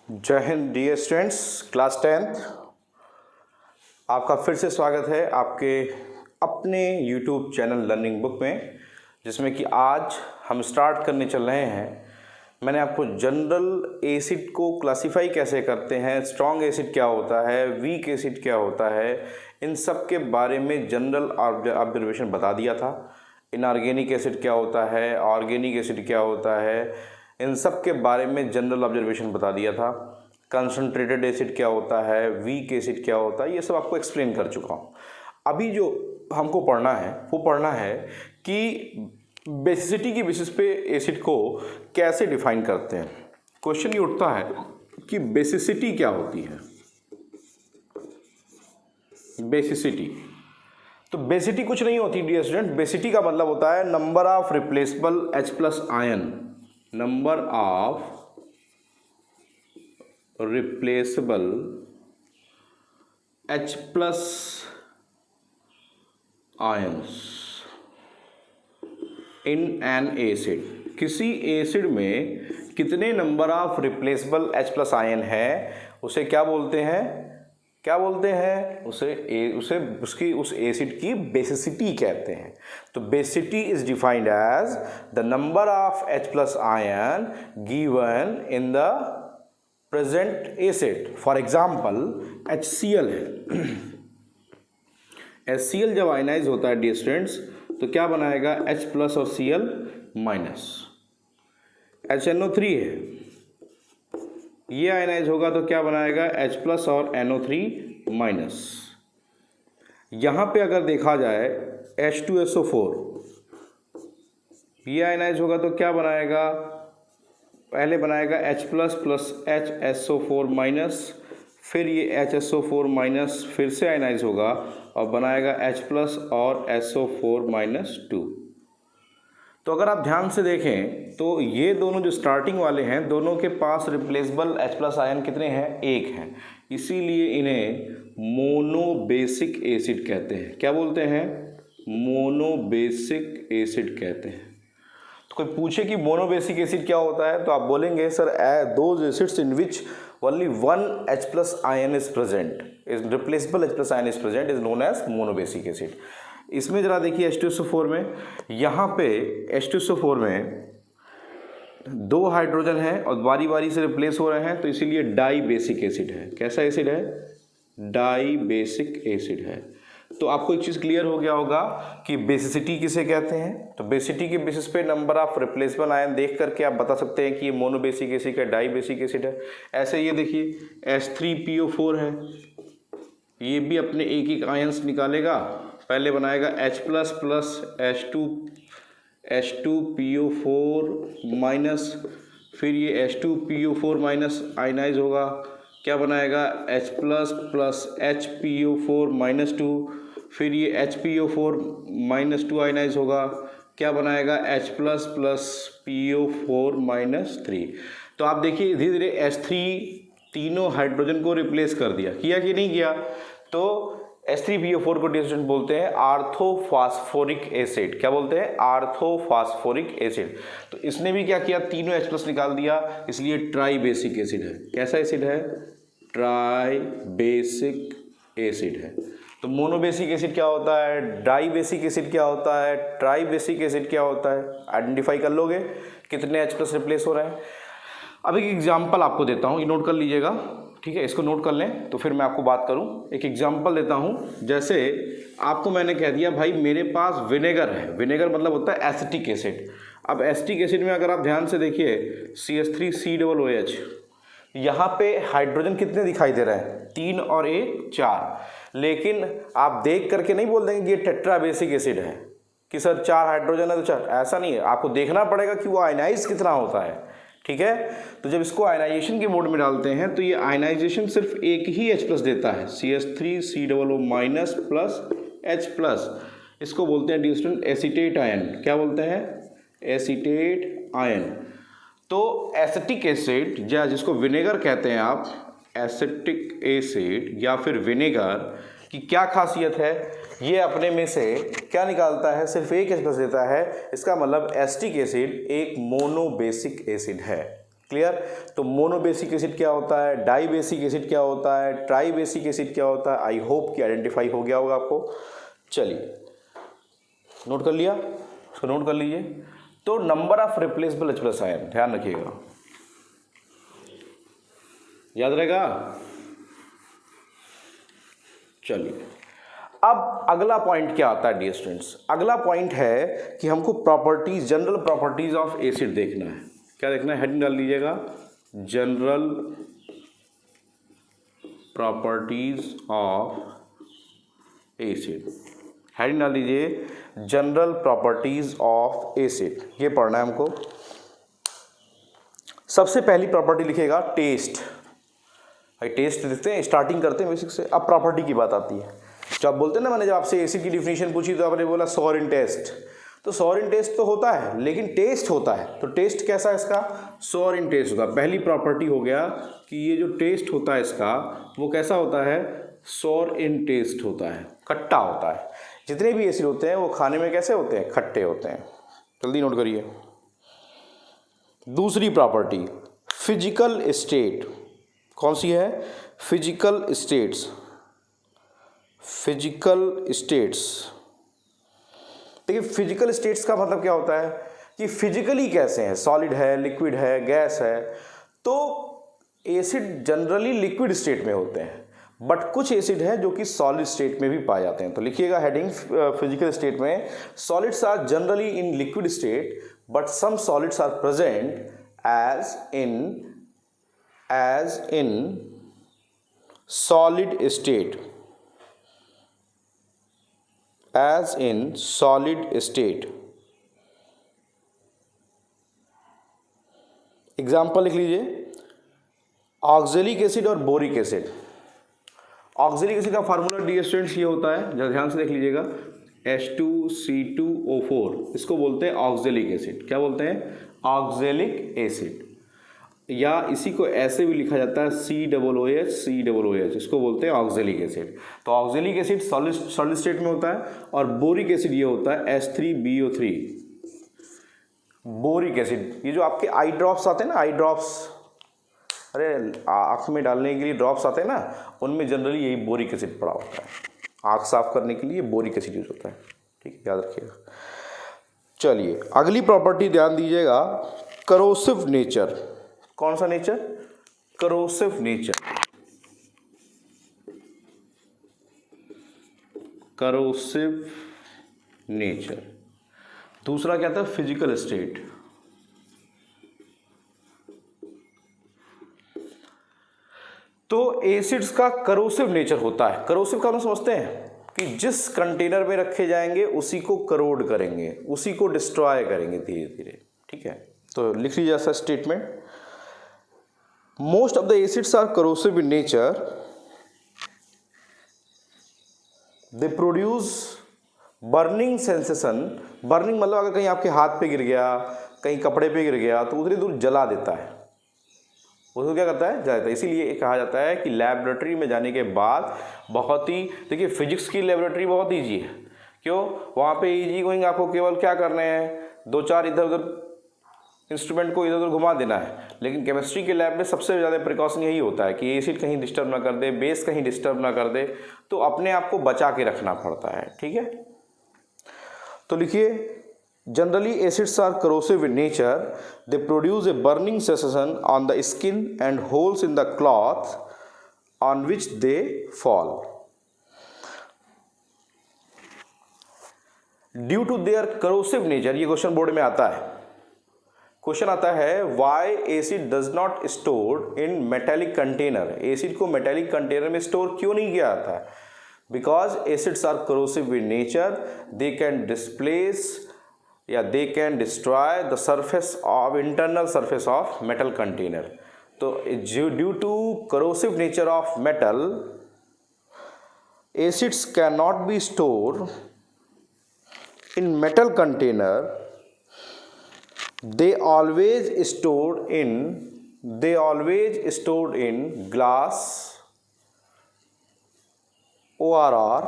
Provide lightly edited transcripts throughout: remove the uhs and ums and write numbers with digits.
जय Hind dear students, class 10th आपका फिर से स्वागत है आपके अपने यूट्यूब चैनल लर्निंग बुक में, जिसमें कि आज हम स्टार्ट करने चल रहे हैं। मैंने आपको जनरल एसिड को क्लासिफाई कैसे करते हैं, स्ट्रॉन्ग एसिड क्या होता है, वीक एसिड क्या होता है, इन सब के बारे में जनरल ऑब्जर्वेशन बता दिया था। इनऑर्गेनिक एसिड क्या होता है, ऑर्गेनिक एसिड क्या होता है, इन सब के बारे में जनरल ऑब्जर्वेशन बता दिया था। कंसनट्रेटेड एसिड क्या होता है, वीक एसिड क्या होता है, ये सब आपको एक्सप्लेन कर चुका हूँ। अभी जो हमको पढ़ना है वो पढ़ना है कि बेसिसिटी की बेसिस पे एसिड को कैसे डिफाइन करते हैं। क्वेश्चन ये उठता है कि बेसिसिटी क्या होती है। बेसिसिटी, तो बेसिसिटी कुछ नहीं होती डियर स्टूडेंट। बेसिसिटी का मतलब होता है number of replaceable H plus ion, number of replaceable H plus ions in an acid. किसी एसिड में कितने number of replaceable H plus ion है उसे क्या बोलते हैं, उसकी उस एसिड की बेसिसिटी कहते हैं। तो basicity is defined as the number of H plus ion given in the present acid. For example HCl है। HCl जब आयनाइज होता है डियर स्टूडेंट्स तो क्या बनाएगा, H प्लस और Cl माइनस। HNO3 है, ये आयनाइज होगा तो क्या बनाएगा, H प्लस और NO3 माइनस। यहाँ पे अगर देखा जाए H2SO4, ये आयनाइज होगा तो क्या बनाएगा, पहले बनाएगा H plus plus HSO4 minus, फिर ये HSO4 माइनस फिर से आयनाइज होगा और बनाएगा H प्लस और SO4 माइनस 2। तो अगर आप ध्यान से देखें तो ये दोनों जो स्टार्टिंग वाले हैं, दोनों के पास रिप्लेसेबल H प्लस आयन कितने हैं, एक हैं। इसीलिए इन्हें मोनोबेसिक एसिड कहते हैं। क्या बोलते हैं, मोनोबेसिक एसिड कहते हैं। तो कोई पूछे कि मोनोबेसिक एसिड क्या होता है तो आप बोलेंगे sir those acids in which only one H plus ion is present, is replaceable H plus ion is present is known as monobasic acid। इसमें जरा देखिए H2SO4 में, यहाँ पे H2SO4 में दो हाइड्रोजन हैं और बारी बारी से रिप्लेस हो रहे हैं, तो इसीलिए डाई बेसिक एसिड है। कैसा एसिड है, डाई बेसिक एसिड है। तो आपको एक चीज़ क्लियर हो गया होगा कि बेसिसिटी किसे कहते हैं। तो बेसिसिटी के बेसिस पे नंबर ऑफ रिप्लेसेबल आयन देख करके आप बता सकते हैं कि ये मोनोबेसिक एसिड है, डाई बेसिक एसिड है। ऐसे ये देखिए H3PO4 है, ये भी अपने एक एक आयंस निकालेगा। पहले बनाएगा H plus plus H2PO4 minus, फिर ये H2PO4 माइनस आयनाइज होगा, क्या बनाएगा, H plus plus HPO4 minus 2, फिर ये HPO4 माइनस 2 आयनाइज होगा, क्या बनाएगा, H plus plus PO4 minus 3। तो आप देखिए धीरे धीरे H3 तीनों हाइड्रोजन को रिप्लेस कर दिया, किया कि नहीं किया। तो H3PO4 को डिस्टेंट बोलते हैं आर्थोफॉस्फोरिक एसिड। क्या बोलते हैं, आर्थोफॉस्फोरिक एसिड। तो इसने भी क्या किया, तीनों H प्लस निकाल दिया, इसलिए ट्राई बेसिक एसिड है। कैसा एसिड है, ट्राई बेसिक एसिड है। तो मोनोबेसिक एसिड क्या होता है, डाई बेसिक एसिड क्या होता है, ट्राई बेसिक एसिड क्या होता है, आइडेंटिफाई कर लोगे कितने H प्लस रिप्लेस हो रहे हैं। अब एक एग्जाम्पल आपको देता हूँ, ये नोट कर लीजिएगा, ठीक है, इसको नोट कर लें तो फिर मैं आपको बात करूं। एक एग्जांपल देता हूं, जैसे आपको मैंने कह दिया भाई मेरे पास विनेगर है। विनेगर मतलब होता है एसिटिक एसिड। अब एसिटिक एसिड में अगर आप ध्यान से देखिए CH3COOH, यहाँ पे हाइड्रोजन कितने दिखाई दे रहे हैं, 3 और 1 4। लेकिन आप देख करके नहीं बोल देंगे कि ये टेट्रा बेसिक एसिड है कि सर 4 हाइड्रोजन है तो 4, ऐसा नहीं है। आपको देखना पड़ेगा कि वो आयनाइज कितना होता है, ठीक है। तो जब इसको आयनाइजेशन के मोड में डालते हैं तो ये आयनाइजेशन सिर्फ एक ही H प्लस देता है, CH3COO minus plus H plus. इसको बोलते हैं डियर स्टूडेंट एसीटेट आयन। क्या बोलते हैं, एसीटेट आयन। तो एसिटिक एसिड या जिसको विनेगर कहते हैं आप, एसिटिक एसिड या फिर विनेगर की क्या खासियत है, ये अपने में से क्या निकालता है, सिर्फ एक H प्लस देता है। इसका मतलब एसिटिक एसिड एक मोनोबेसिक एसिड है। क्लियर। तो मोनोबेसिक एसिड क्या होता है, डाई बेसिक एसिड क्या होता है, ट्राई बेसिक एसिड क्या होता है, आई होप कि आइडेंटिफाई हो गया होगा आपको। चलिए नोट कर लिया, उसको नोट कर लीजिए। तो number of replaceable H plus ion, ध्यान रखिएगा, याद रहेगा। चलिए अब अगला पॉइंट क्या आता है डियर स्टूडेंट्स, अगला पॉइंट है कि हमको properties, general properties of acid देखना है। क्या देखना है, हेडिंग डाल लीजिएगा, general properties of acid, heading डाल लीजिए जनरल प्रॉपर्टीज ऑफ एसिड, ये पढ़ना है हमको। सबसे पहली प्रॉपर्टी लिखिएगा टेस्ट। टेस्ट देखते हैं, स्टार्टिंग करते हैं बेसिक से। अब प्रॉपर्टी की बात आती है। जो आप बोलते हैं ना, मैंने जब आपसे एसिड की डिफिनीशन पूछी तो आपने बोला सॉर इन टेस्ट, तो सॉर इन टेस्ट तो होता है लेकिन टेस्ट होता है, तो टेस्ट कैसा है इसका, सॉर इन टेस्ट होता है। पहली प्रॉपर्टी हो गया कि ये जो टेस्ट होता है इसका वो कैसा होता है, सॉर इन टेस्ट होता है, खट्टा होता है। जितने भी एसिड होते हैं वो खाने में कैसे होते हैं, खट्टे होते हैं। जल्दी नोट करिए। दूसरी प्रॉपर्टी फिजिकल स्टेट, कौन सी है, फिजिकल स्टेट्स, फिजिकल स्टेट्स। देखिए फिजिकल स्टेट्स का मतलब क्या होता है कि फिजिकली कैसे हैं, सॉलिड है, लिक्विड है, गैस है। तो एसिड जनरली लिक्विड स्टेट में होते हैं, बट कुछ एसिड है जो कि सॉलिड स्टेट में भी पाए जाते हैं। तो लिखिएगा हेडिंग फिजिकल स्टेट में, solids are generally in liquid state but some solids are present as in solid state, as in solid state। Example लिख लीजिए, ऑक्जेलिक एसिड और बोरिक एसिड। ऑक्जेलिक एसिड का फार्मूला डियर स्टूडेंट्स ये होता है, जरा ध्यान से देख लीजिएगा, H2C2O4, इसको बोलते हैं ऑक्जेलिक एसिड। क्या बोलते हैं, ऑक्जेलिक एसिड, या इसी को ऐसे भी लिखा जाता है COOH, इसको बोलते हैं ऑक्जेलिक एसिड। तो ऑक्जेलिक एसिड सॉलिड स्टेट में होता है, और बोरिक एसिड ये होता है H3BO3। बोरिक एसिड, ये जो आपके आई ड्रॉप्स आते हैं ना, आई ड्रॉप्स, अरे आँख में डालने के लिए ड्रॉप्स आते हैं ना, उनमें जनरली यही बोरिक एसिड पड़ा होता है। आँख साफ करने के लिए बोरिक एसिड यूज होता है, ठीक है, याद रखिएगा। चलिए अगली प्रॉपर्टी ध्यान दीजिएगा, करोसिव नेचर। कौन सा nature, corrosive nature, corrosive nature. दूसरा क्या था, फिजिकल स्टेट। तो एसिड्स का करोसिव नेचर होता है। करोसिव का हम समझते हैं कि जिस कंटेनर में रखे जाएंगे उसी को करोड करेंगे, उसी को डिस्ट्रॉय करेंगे धीरे धीरे, ठीक है। तो लिख लीजिए ऐसा statement, most of the acids are corrosive in nature, they produce burning sensation. Burning मतलब अगर कहीं आपके हाथ पे गिर गया, कहीं कपड़े पे गिर गया तो उतनी दूर जला देता है, उसको क्या करता है, जला देता है। इसीलिए कहा जाता है कि लैबोरेटरी में जाने के बाद बहुत ही, देखिए फिजिक्स की लैबोरेटरी बहुत ईजी है, क्यों, वहाँ पे ईजी गोइंग आपको केवल क्या करने हैं, दो चार इधर उधर इंस्ट्रूमेंट को इधर उधर घुमा देना है। लेकिन केमिस्ट्री के लैब में सबसे ज़्यादा प्रिकॉशन यही होता है कि एसिड कहीं डिस्टर्ब ना कर दे, बेस कहीं डिस्टर्ब ना कर दे, तो अपने आप को बचा के रखना पड़ता है, ठीक है। तो लिखिए, generally acids are corrosive in nature, they produce a burning sensation on the skin and holes in the cloth on which they fall. Due to their corrosive nature, ये क्वेश्चन बोर्ड में आता है, क्वेश्चन आता है why acid does not stored in metallic container, acid को metallic container में store क्यों नहीं किया जाता है, because acids are corrosive in nature, they can displace या they can destroy the surface of internal surface of metal container. तो due to corrosive nature of metal, acids cannot be stored in metal container, they always stored in glass, ORR,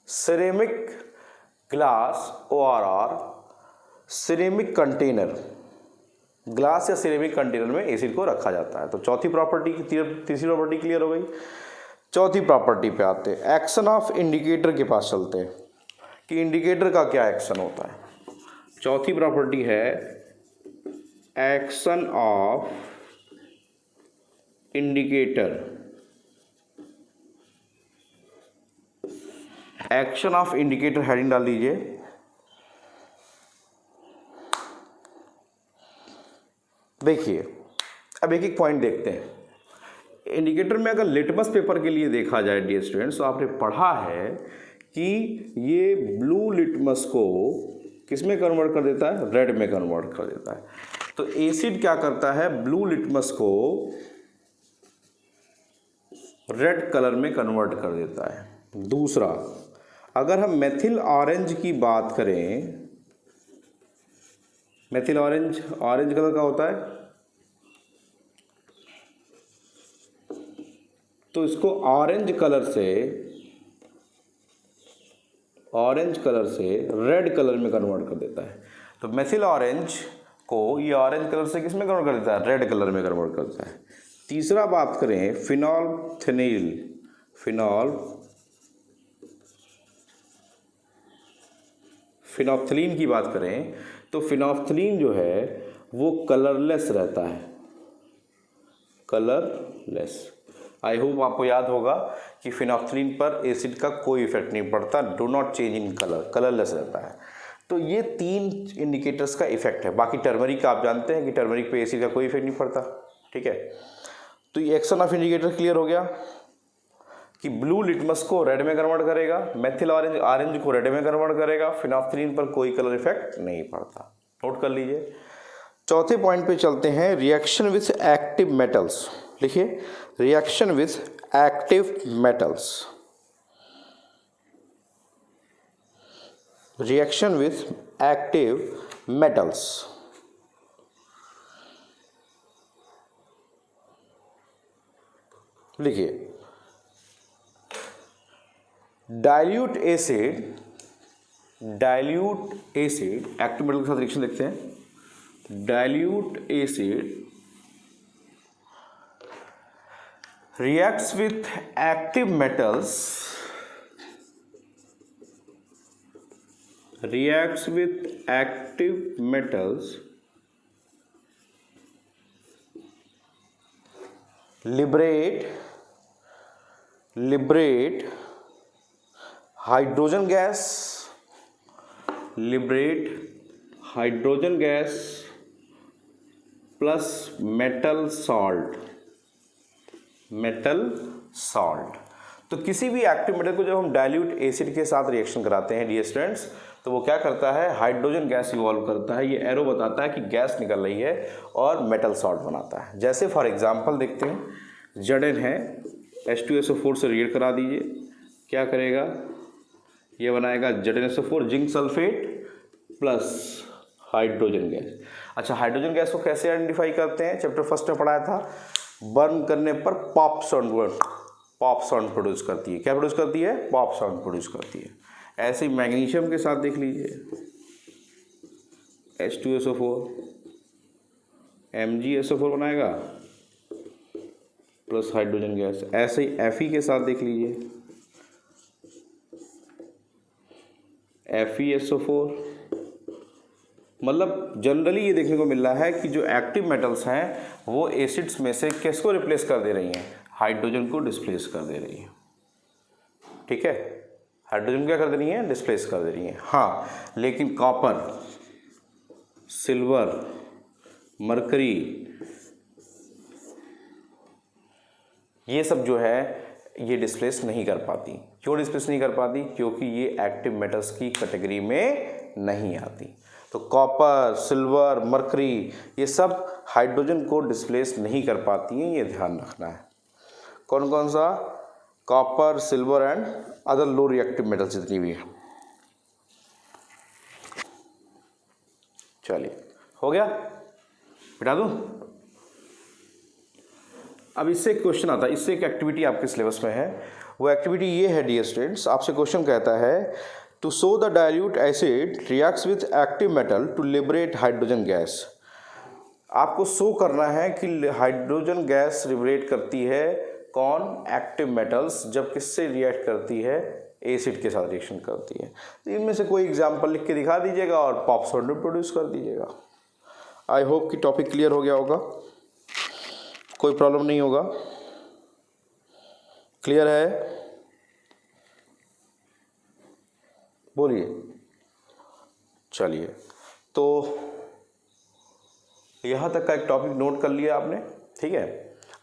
ceramic, glass, ORR, ceramic container, glass या ceramic container में acid को रखा जाता है। तो चौथी property, तीसरी प्रॉपर्टी क्लियर हो गई। चौथी प्रॉपर्टी पे आते हैं, एक्शन ऑफ इंडिकेटर के पास चलते हैं कि इंडिकेटर का क्या एक्शन होता है। चौथी प्रॉपर्टी है action of indicator. Action of indicator heading डाल दीजिए। देखिए अब एक एक पॉइंट देखते हैं। इंडिकेटर में अगर लिटमस पेपर के लिए देखा जाए डियर स्टूडेंट्स, तो आपने पढ़ा है कि ये ब्लू लिटमस को किस में कन्वर्ट कर देता है, रेड में कन्वर्ट कर देता है। तो एसिड क्या करता है, ब्लू लिटमस को रेड कलर में कन्वर्ट कर देता है। दूसरा, अगर हम मेथिल ऑरेंज की बात करें, मेथिल ऑरेंज कलर का होता है, तो इसको ऑरेंज कलर से रेड कलर में कन्वर्ट कर देता है। तो मेथिल ऑरेंज को ये ऑरेंज कलर से किस में कन्वर्ट कर देता है, रेड कलर में कन्वर्ट कर देता है। तीसरा बात करें फिनोल्फथलीन की बात करें, तो फिनोल्फथलीन जो है वो कलरलेस रहता है, कलरलेस। आई होप आपको याद होगा कि फिनोल्फथलीन पर एसिड का कोई इफेक्ट नहीं पड़ता, do not change in colour, colourless रहता है। तो ये 3 इंडिकेटर्स का इफेक्ट है। बाकी टर्मरिक का आप जानते हैं कि टर्मरिक पे एसिड का कोई इफेक्ट नहीं पड़ता, ठीक है। तो ये एक्शन ऑफ इंडिकेटर क्लियर हो गया कि ब्लू लिटमस को रेड में कन्वर्ट करेगा, मेथिल ऑरेंज को रेड में कन्वर्ट करेगा, फिनोल्फथलीन पर कोई कलर इफेक्ट नहीं पड़ता। नोट कर लीजिए। चौथे पॉइंट पे चलते हैं, रिएक्शन विथ एक्टिव मेटल्स। लिखिए, reaction with active metals. Reaction with active metals. लिखिए, डाइल्यूट एसिड एक्टिव मेटल के साथ रिएक्शन देखते हैं। Dilute acid reacts with active metals, liberate hydrogen gas plus metal salt। तो किसी भी एक्टिव मेटल को जब हम डाइल्यूट एसिड के साथ रिएक्शन कराते हैं डियर स्टूडेंट्स, तो वो क्या करता है, हाइड्रोजन गैस इवॉल्व करता है। ये एरो बताता है कि गैस निकल रही है और मेटल सॉल्ट बनाता है। जैसे फॉर एग्जांपल देखते हैं, Zn है, H2SO4 से रिएक्ट करा दीजिए, क्या करेगा, ये बनाएगा ZnSO4 zinc sulphate plus hydrogen gas. अच्छा, हाइड्रोजन गैस को कैसे आइडेंटिफाई करते हैं, चैप्टर फर्स्ट में पढ़ाया था। बर्न करने पर पॉप साउंड प्रोड्यूस करती है। क्या प्रोड्यूस करती है, पॉप साउंड प्रोड्यूस करती है। ऐसे ही मैग्नीशियम के साथ देख लीजिए, H2SO4 MgSO4 बनाएगा प्लस हाइड्रोजन गैस। ऐसे ही Fe के साथ देख लीजिए, FeSO4। मतलब जनरली ये देखने को मिल रहा है कि जो एक्टिव मेटल्स हैं वो एसिड्स में से किसको रिप्लेस कर दे रही हैं, हाइड्रोजन को डिस्प्लेस कर दे रही हैं, ठीक है। हाइड्रोजन क्या कर दे रही हैं, डिस्प्लेस कर दे रही हैं। हाँ, लेकिन कॉपर, सिल्वर, मरकरी, ये सब जो है ये डिस्प्लेस नहीं कर पाती। क्यों डिस्प्लेस नहीं कर पाती, क्योंकि ये एक्टिव मेटल्स की कैटेगरी में नहीं आती। तो कॉपर, सिल्वर, मरकरी ये सब हाइड्रोजन को डिस्प्लेस नहीं कर पाती हैं, ये ध्यान रखना है। कौन कौन सा, copper, silver and other low reactive metals जितनी भी है। चलिए, हो गया, बिठा दूं। अब इससे एक क्वेश्चन आता है, इससे एक एक्टिविटी आपके सिलेबस में है। वो एक्टिविटी ये है डियर स्टूडेंट्स, आपसे क्वेश्चन कहता है to show the dilute acid reacts with active metal to liberate hydrogen gas। आपको शो करना है कि हाइड्रोजन गैस रिलेट करती है कौन, एक्टिव मेटल्स, जब किससे रिएक्ट करती है, एसिड के साथ रिएक्शन करती है। तो इनमें से कोई एग्जांपल लिख के दिखा दीजिएगा और पॉप सोल्यूट प्रोड्यूस कर दीजिएगा। आई होप कि टॉपिक क्लियर हो गया होगा, कोई प्रॉब्लम नहीं होगा। क्लियर है? बोलिए। चलिए, तो यहाँ तक का एक टॉपिक नोट कर लिया आपने, ठीक है।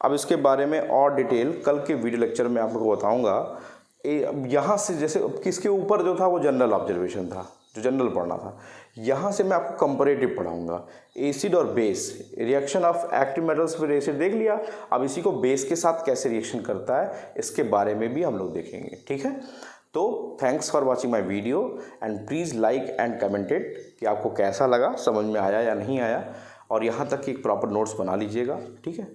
अब इसके बारे में और डिटेल कल के वीडियो लेक्चर में आपको बताऊंगा। यहाँ से जैसे किसके ऊपर जो था वो जनरल ऑब्जर्वेशन था, जो जनरल पढ़ना था। यहाँ से मैं आपको कंपैरेटिव पढ़ाऊंगा, एसिड और base, reaction of active metals with acid देख लिया। अब इसी को बेस के साथ कैसे रिएक्शन करता है इसके बारे में भी हम लोग देखेंगे, ठीक है। तो thanks for watching my video and please like and commented कि आपको कैसा लगा, समझ में आया या नहीं आया। और यहाँ तक कि एक प्रॉपर नोट्स बना लीजिएगा, ठीक है।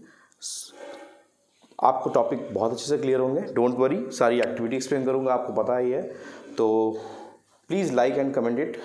आपको टॉपिक बहुत अच्छे से क्लियर होंगे, डोंट वरी, सारी एक्टिविटी एक्सप्लेन करूँगा, आपको पता ही है। तो please like and comment it.